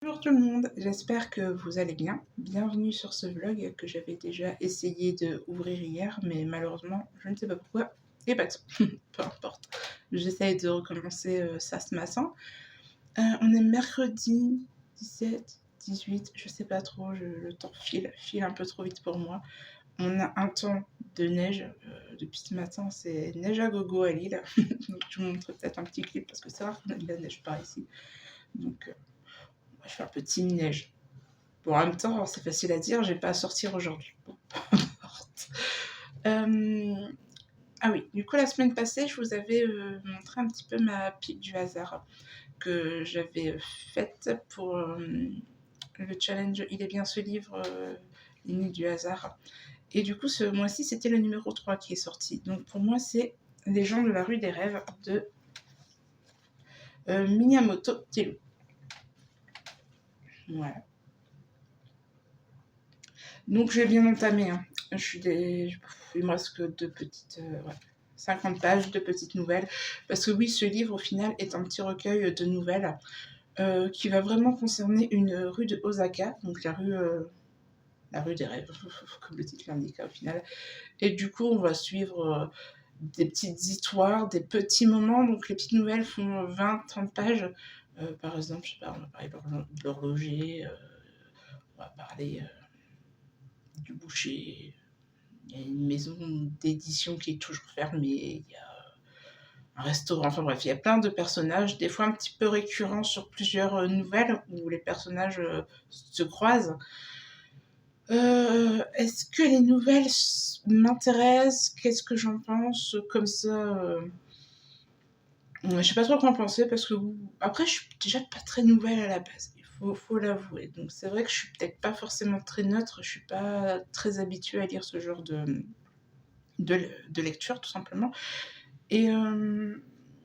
Bonjour tout le monde, j'espère que vous allez bien. Bienvenue sur ce vlog que j'avais déjà essayé d'ouvrir hier, mais malheureusement, je ne sais pas pourquoi, et pas de son. Peu importe. J'essaye de recommencer ça ce matin. On est mercredi 17, 18, je sais pas trop, le temps file un peu trop vite pour moi. On a un temps de neige depuis ce matin, c'est neige à gogo à Lille. Donc je vous montre peut-être un petit clip parce que c'est rare qu'on ait de la neige par ici. Donc je fais un peu team neige. Bon, en même temps, c'est facile à dire, j'ai pas à sortir aujourd'hui. Bon, peu importe. Ah oui, du coup, la semaine passée, je vous avais montré un petit peu ma pique du hasard que j'avais faite pour le challenge Il est bien ce livre, Limite du hasard. Et du coup, ce mois-ci, c'était le numéro 3 qui est sorti. Donc pour moi, c'est Les gens de la rue des rêves de Miyamoto Teru. Voilà. Donc j'ai bien entamé. Hein. Il me reste que deux petites... 50 pages de petites nouvelles. Parce que oui, ce livre, au final, est un petit recueil de nouvelles qui va vraiment concerner une rue de Osaka, donc la rue des rêves, comme le titre l'indique au final. Et du coup, on va suivre des petites histoires, des petits moments. Donc les petites nouvelles font 20-30 pages. Par exemple, je sais pas, on va parler de l'horloger, on va parler du boucher. Il y a une maison d'édition qui est toujours fermée. Il y a un restaurant, enfin bref, il y a plein de personnages, des fois un petit peu récurrents sur plusieurs nouvelles où les personnages se croisent. Est-ce que les nouvelles m'intéressent? Qu'est-ce que j'en pense? Comme ça, je sais pas trop quoi en penser parce que après je suis déjà pas très nouvelle à la base, faut l'avouer. Donc c'est vrai que je suis peut-être pas forcément très neutre, je suis pas très habituée à lire ce genre de lecture tout simplement. Et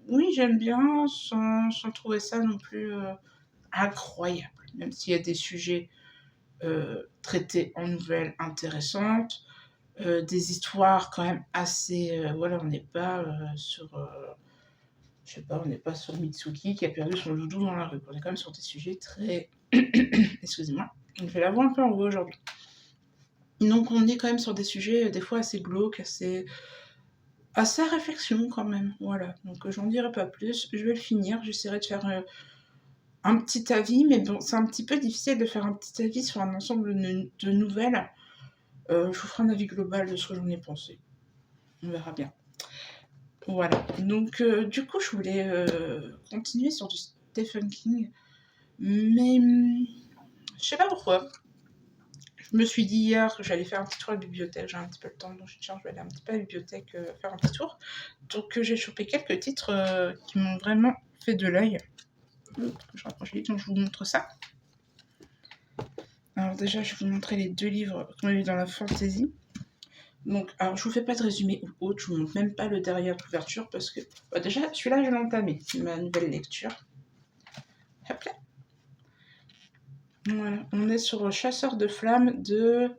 oui, j'aime bien sans trouver ça non plus incroyable, même s'il y a des sujets traités en nouvelles intéressantes, des histoires quand même assez... voilà, on n'est pas sur... je sais pas, on n'est pas sur Mitsuki qui a perdu son doudou dans la rue. On est quand même sur des sujets très... Excusez-moi, je vais la voir un peu en haut aujourd'hui. Donc on est quand même sur des sujets des fois assez glauques, assez à réflexion quand même, voilà. Donc j'en dirai pas plus, je vais le finir, j'essaierai de faire un petit avis, mais bon, c'est un petit peu difficile de faire un petit avis sur un ensemble de nouvelles. Je vous ferai un avis global de ce que j'en ai pensé. On verra bien. Voilà. Donc du coup, je voulais continuer sur du Stephen King, mais je sais pas pourquoi. Je me suis dit hier que j'allais faire un petit tour à la bibliothèque, j'ai un petit peu le temps, donc je vais aller un petit peu à la bibliothèque faire un petit tour. Donc j'ai chopé quelques titres qui m'ont vraiment fait de l'œil. Je rapproche les livres, donc je vous montre ça. Alors déjà, je vais vous montrer les deux livres qu'on a eu dans la fantasy. Donc, alors je vous fais pas de résumé ou autre, je vous montre même pas le derrière couverture parce que déjà celui-là je l'ai entamé, c'est ma nouvelle lecture. Hop là. Voilà, on est sur Chasseur de flammes de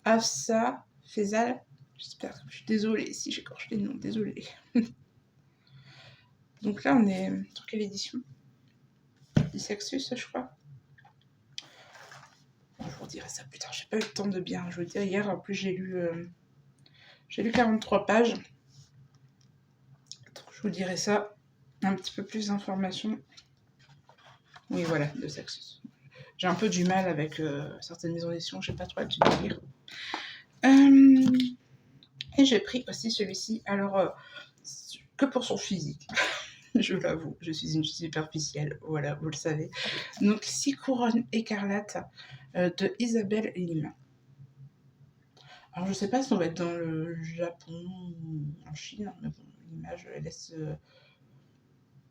Hafsa Faisal. J'espère que je suis désolée si j'écorche les noms, désolée. Donc là on est sur quelle édition? Sexus, je crois. Je vous dirai ça plus tard, j'ai pas eu le temps de bien, je veux dire hier en plus j'ai lu 43 pages. Donc, je vous dirai ça, un petit peu plus d'informations. Oui voilà, de Sexus. J'ai un peu du mal avec certaines maisons d'édition, j'ai pas trop l'habitude de lire. Et j'ai pris aussi celui-ci, alors que pour son physique. Je l'avoue, je suis une superficielle, voilà, vous le savez. Donc, 6 couronnes écarlates de Isabelle Lim. Alors, je sais pas si on va être dans le Japon ou en Chine, mais bon, l'image laisse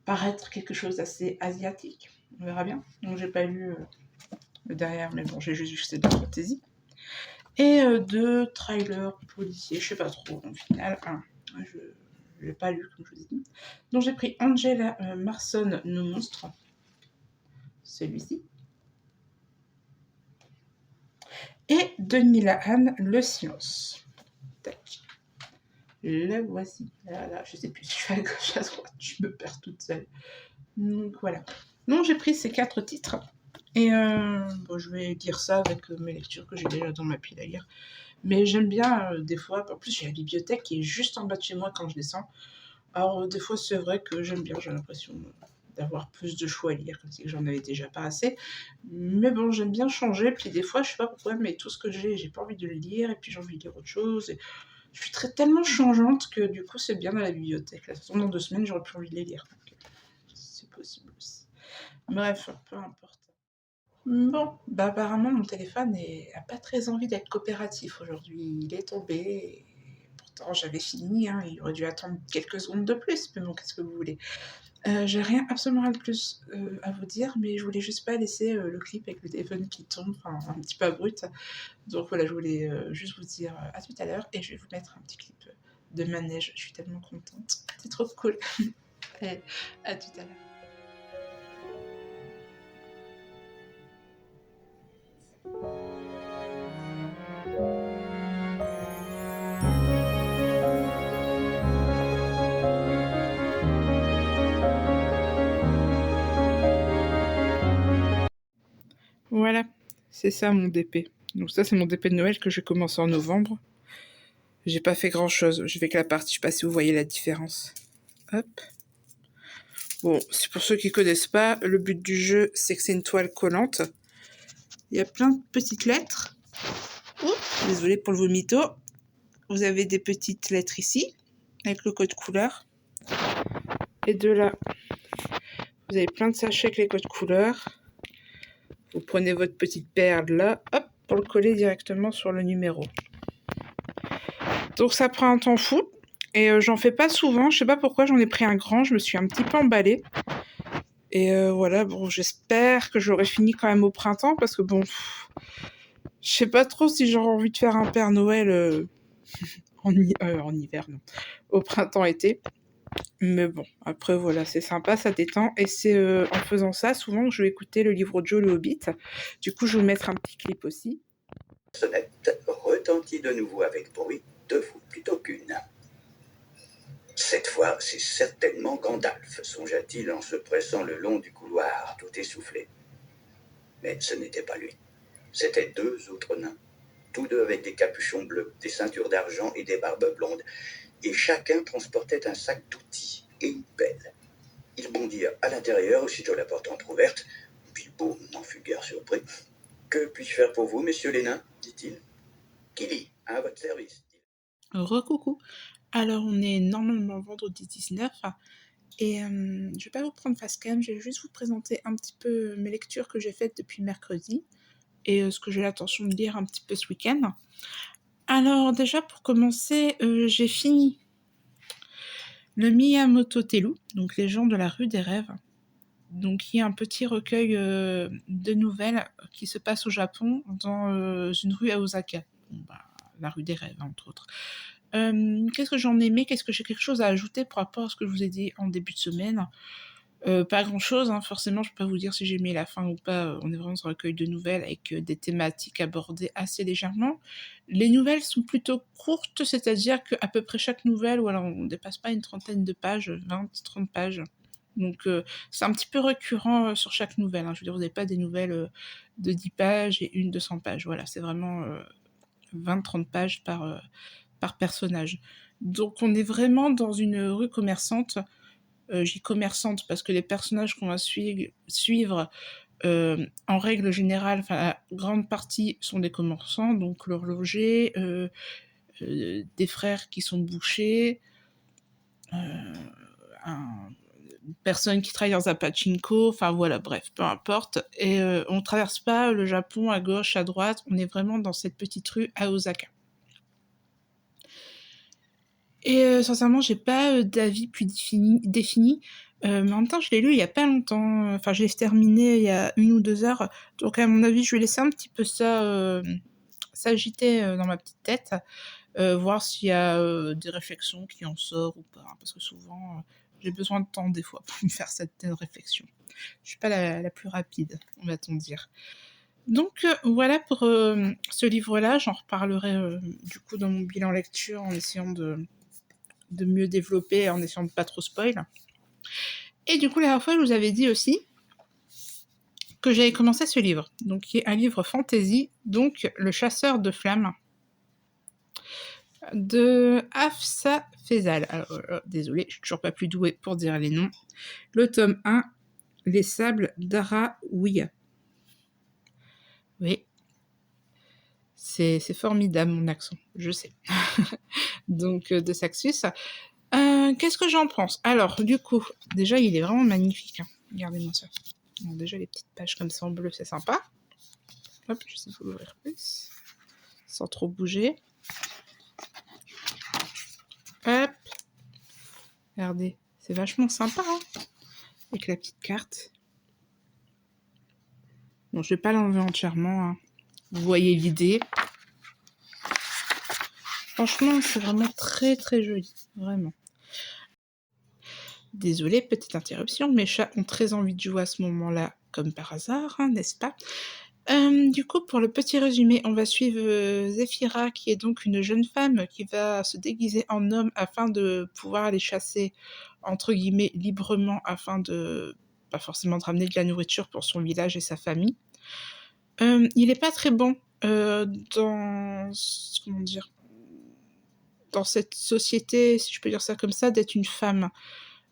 paraître quelque chose d'assez asiatique. On verra bien. Donc, j'ai pas lu le derrière, mais bon, j'ai juste vu que c'était de la fantaisie. Et deux trailers policiers, je sais pas trop, au final, je l'ai pas lu, comme je vous ai dit. Donc, j'ai pris Angela Marson, Nos monstres. Celui-ci. Et Denis Lahan, Le silence. Tac. Le voici. Là, je sais plus si je suis à gauche, à droite, je me perds toute seule. Donc voilà. Donc j'ai pris ces 4 titres Et bon, je vais lire ça avec mes lectures que j'ai déjà dans ma pile à lire. Mais j'aime bien des fois, en plus j'ai la bibliothèque qui est juste en bas de chez moi quand je descends. Alors des fois c'est vrai que j'aime bien, j'ai l'impression d'avoir plus de choix à lire, comme si j'en avais déjà pas assez. Mais bon, j'aime bien changer, puis des fois je sais pas pourquoi, mais tout ce que j'ai pas envie de le lire, et puis j'ai envie de lire autre chose. Et je suis tellement changeante que du coup c'est bien dans la bibliothèque. Là, de toute façon, dans 2 semaines j'aurais plus envie de les lire. Donc, c'est possible aussi. Bref, peu importe. Bon, bah apparemment mon téléphone a pas très envie d'être coopératif aujourd'hui. Il est tombé. Et pourtant j'avais fini, hein, il aurait dû attendre quelques secondes de plus. Mais bon, qu'est-ce que vous voulez? J'ai rien, absolument rien de plus à vous dire, mais je voulais juste pas laisser le clip avec le téléphone qui tombe, enfin un petit peu abrupt. Donc voilà, je voulais juste vous dire à tout à l'heure et je vais vous mettre un petit clip de manège. Je suis tellement contente. C'est trop cool. Allez, à tout à l'heure. Voilà, c'est ça mon DP. Donc ça c'est mon DP de Noël que j'ai commencé en novembre. J'ai pas fait grand chose, j'ai fait que la partie, je sais pas si vous voyez la différence. Hop. Bon, c'est pour ceux qui connaissent pas, le but du jeu c'est que c'est une toile collante. Il y a plein de petites lettres. Oups, désolée pour le vomito. Vous avez des petites lettres ici, avec le code couleur. Et de là, vous avez plein de sachets avec les codes couleurs. Vous prenez votre petite perle là, hop, pour le coller directement sur le numéro. Donc ça prend un temps fou. Et j'en fais pas souvent, je sais pas pourquoi j'en ai pris un grand, je me suis un petit peu emballée. Et voilà, bon, j'espère que j'aurai fini quand même au printemps, parce que bon, je sais pas trop si j'aurais envie de faire un Père Noël en hiver, non, au printemps-été. Mais bon, après voilà, c'est sympa, ça détend. Et c'est en faisant ça, souvent, je vais écouter le livre Joe le Hobbit. Du coup, je vais vous mettre un petit clip aussi. Sonnette retentit de nouveau avec bruit, 2 fois plutôt qu'une. Cette fois, c'est certainement Gandalf, songea-t-il en se pressant le long du couloir, tout essoufflé. Mais ce n'était pas lui. C'étaient 2 autres nains, tous 2 avec des capuchons bleus, des ceintures d'argent et des barbes blondes, et chacun transportait un sac d'outils et une pelle. Ils bondirent à l'intérieur, aussitôt la porte entr'ouverte. Bilbo n'en fut guère surpris. « Que puis-je faire pour vous, messieurs les nains ?» dit-il. « Kili, à votre service. » Recoucou. Alors, on est normalement vendredi 19 et je vais pas vous prendre face cam, je vais juste vous présenter un petit peu mes lectures que j'ai faites depuis mercredi et ce que j'ai l'intention de lire un petit peu ce week-end. Alors déjà, pour commencer, j'ai fini le Miyamoto Teru, donc Les gens de la rue des rêves. Donc il y a un petit recueil de nouvelles qui se passe au Japon dans une rue à Osaka. Bon, bah, la rue des rêves, entre autres. Qu'est-ce que j'en ai aimé? Qu'est-ce que j'ai quelque chose à ajouter par rapport à ce que je vous ai dit en début de semaine? Pas grand-chose, hein, forcément, je peux pas vous dire si j'ai aimé la fin ou pas. On est vraiment sur un recueil de nouvelles avec des thématiques abordées assez légèrement. Les nouvelles sont plutôt courtes, c'est-à-dire qu'à peu près chaque nouvelle, ou alors on dépasse pas une trentaine de pages, 20-30 pages. Donc c'est un petit peu récurrent sur chaque nouvelle. Hein. Je veux dire, vous n'avez pas des nouvelles de 10 pages et une de 100 pages. Voilà, c'est vraiment 20-30 pages par personnage. Donc on est vraiment dans une rue commerçante. J'y commerçante parce que les personnages qu'on va suivre en règle générale, la grande partie sont des commerçants, donc l'horloger, des frères qui sont bouchers, une personne qui travaille dans un pachinko, enfin voilà, bref, peu importe. Et on traverse pas le Japon à gauche, à droite, on est vraiment dans cette petite rue à Osaka. Et sincèrement, j'ai pas d'avis plus défini. Mais en même temps, je l'ai lu il y a pas longtemps. Enfin, je l'ai terminé il y a 1 ou 2 heures. Donc, à mon avis, je vais laisser un petit peu ça s'agiter dans ma petite tête. Voir s'il y a des réflexions qui en sortent ou pas. Parce que souvent, j'ai besoin de temps des fois pour me faire certaines réflexions. Je suis pas la plus rapide, on va-t-on dire. Donc voilà pour ce livre-là. J'en reparlerai du coup dans mon bilan lecture en essayant de mieux développer en essayant de pas trop spoil. Et du coup, la dernière fois, je vous avais dit aussi que j'avais commencé ce livre, donc qui est un livre fantasy, donc Le chasseur de flammes, de Hafsa Faisal. Alors, désolée, je suis toujours pas plus douée pour dire les noms. Le tome 1, Les sables d'Araouia. Oui, c'est formidable mon accent, je sais. Donc, de Saxus. Qu'est-ce que j'en pense? Alors, du coup, déjà, il est vraiment magnifique. Hein. Regardez-moi ça. Bon, déjà, les petites pages comme ça en bleu, c'est sympa. Hop, je sais pas l'ouvrir plus. Sans trop bouger. Hop. Regardez, c'est vachement sympa, hein, avec la petite carte. Bon, je vais pas l'enlever entièrement. Hein. Vous voyez l'idée. Franchement, c'est vraiment très très joli. Vraiment. Désolée, petite interruption. Mes chats ont très envie de jouer à ce moment-là, comme par hasard, hein, n'est-ce pas? Du coup, pour le petit résumé, on va suivre Zéphira, qui est donc une jeune femme qui va se déguiser en homme afin de pouvoir aller chasser, entre guillemets, librement, afin de, pas forcément de ramener de la nourriture pour son village et sa famille. Il est pas très bon dans, comment dire, dans cette société, si je peux dire ça comme ça, d'être une femme.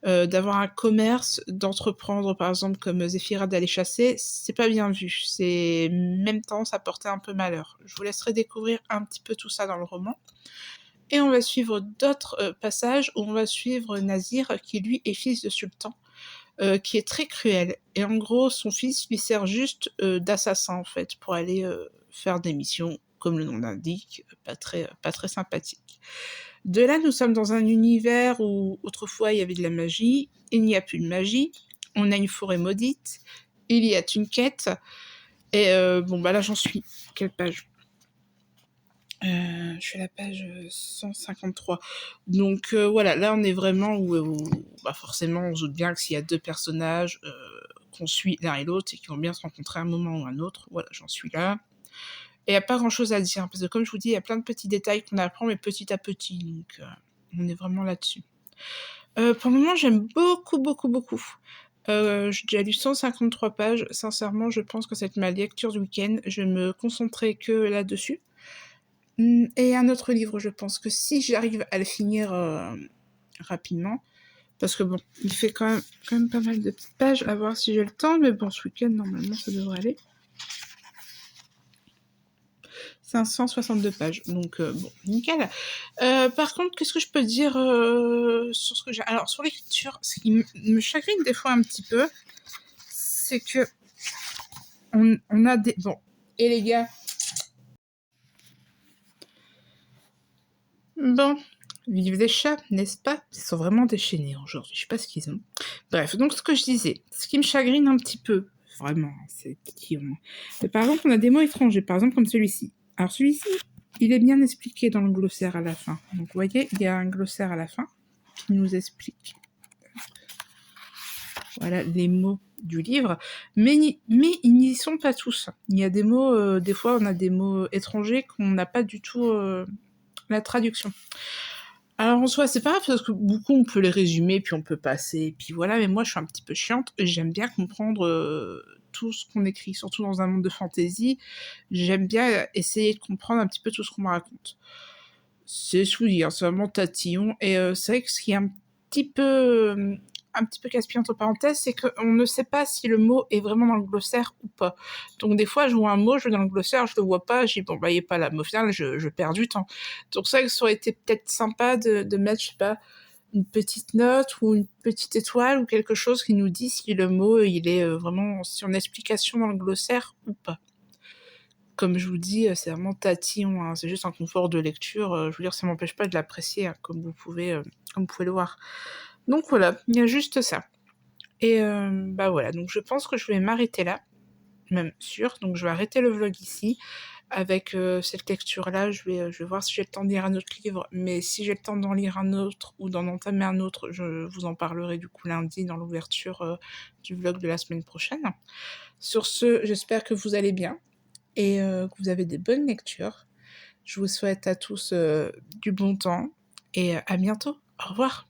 D'avoir un commerce, d'entreprendre par exemple comme Zéphira d'aller chasser, c'est pas bien vu. C'est même tendance à porter un peu malheur. Je vous laisserai découvrir un petit peu tout ça dans le roman. Et on va suivre d'autres passages où on va suivre Nazir qui lui est fils de sultan, qui est très cruel. Et en gros, son fils lui sert juste d'assassin en fait pour aller faire des missions, comme le nom l'indique, pas très sympathiques. De là, nous sommes dans un univers où autrefois il y avait de la magie, il n'y a plus de magie, on a une forêt maudite, il y a une quête, et bon bah là j'en suis. Quelle page? Je suis à la page 153. Donc voilà, là on est vraiment où bah forcément on se doute bien que s'il y a deux personnages qu'on suit l'un et l'autre et qui vont bien se rencontrer à un moment ou à un autre, voilà, j'en suis là. Et il n'y a pas grand chose à dire, parce que comme je vous dis, il y a plein de petits détails qu'on apprend, mais petit à petit, donc on est vraiment là-dessus. Pour le moment, j'aime beaucoup, beaucoup, beaucoup. J'ai déjà lu 153 pages. Sincèrement, je pense que c'est ma lecture du week-end. Je vais me concentrer que là-dessus. Et un autre livre, je pense que si j'arrive à le finir rapidement, parce que bon, il fait quand même pas mal de petites pages, à voir si j'ai le temps, mais bon, ce week-end, normalement, ça devrait aller. 562 pages, donc bon, nickel. Par contre, qu'est-ce que je peux dire sur ce que j'ai... Alors, sur l'écriture, ce qui me chagrine des fois un petit peu, c'est que on a des... Bon, et les gars... Bon, vive les chats, n'est-ce pas? Ils sont vraiment déchaînés aujourd'hui, je sais pas ce qu'ils ont. Bref, donc ce que je disais, ce qui me chagrine un petit peu, vraiment, c'est qui on... Mais par exemple, on a des mots étrangers, par exemple comme celui-ci. Alors celui-ci, il est bien expliqué dans le glossaire à la fin. Donc vous voyez, il y a un glossaire à la fin qui nous explique voilà les mots du livre, mais ils n'y sont pas tous. Il y a des mots, des fois on a des mots étrangers qu'on n'a pas du tout la traduction. Alors en soi, c'est pas grave parce que beaucoup on peut les résumer puis on peut passer, puis voilà, mais moi je suis un petit peu chiante, j'aime bien comprendre tout ce qu'on écrit, surtout dans un monde de fantasy. J'aime bien essayer de comprendre un petit peu tout ce qu'on me raconte. C'est ce que je veux dire, c'est vraiment tatillon. Et c'est vrai que ce qui est un petit peu casse-pied entre parenthèses, c'est qu'on ne sait pas si le mot est vraiment dans le glossaire ou pas. Donc des fois, je vois un mot, je vais dans le glossaire, je le vois pas, je dis bon bah il est pas là. Mais au final, je perds du temps. Donc c'est vrai que ça aurait été peut-être sympa de mettre, je sais pas, une petite note ou une petite étoile ou quelque chose qui nous dit si le mot il est vraiment si on a explication dans le glossaire ou pas. Comme je vous dis, c'est vraiment tatillon, hein, c'est juste un confort de lecture, je veux dire ça m'empêche pas de l'apprécier, hein, comme vous pouvez le voir. Donc voilà, il y a juste ça. Et bah voilà, donc je pense que je vais m'arrêter là, même sûr, donc je vais arrêter le vlog ici. Avec cette lecture-là, je vais voir si j'ai le temps de lire un autre livre, mais si j'ai le temps d'en lire un autre ou d'en entamer un autre, je vous en parlerai du coup lundi dans l'ouverture du vlog de la semaine prochaine. Sur ce, j'espère que vous allez bien et que vous avez des bonnes lectures. Je vous souhaite à tous du bon temps et à bientôt. Au revoir.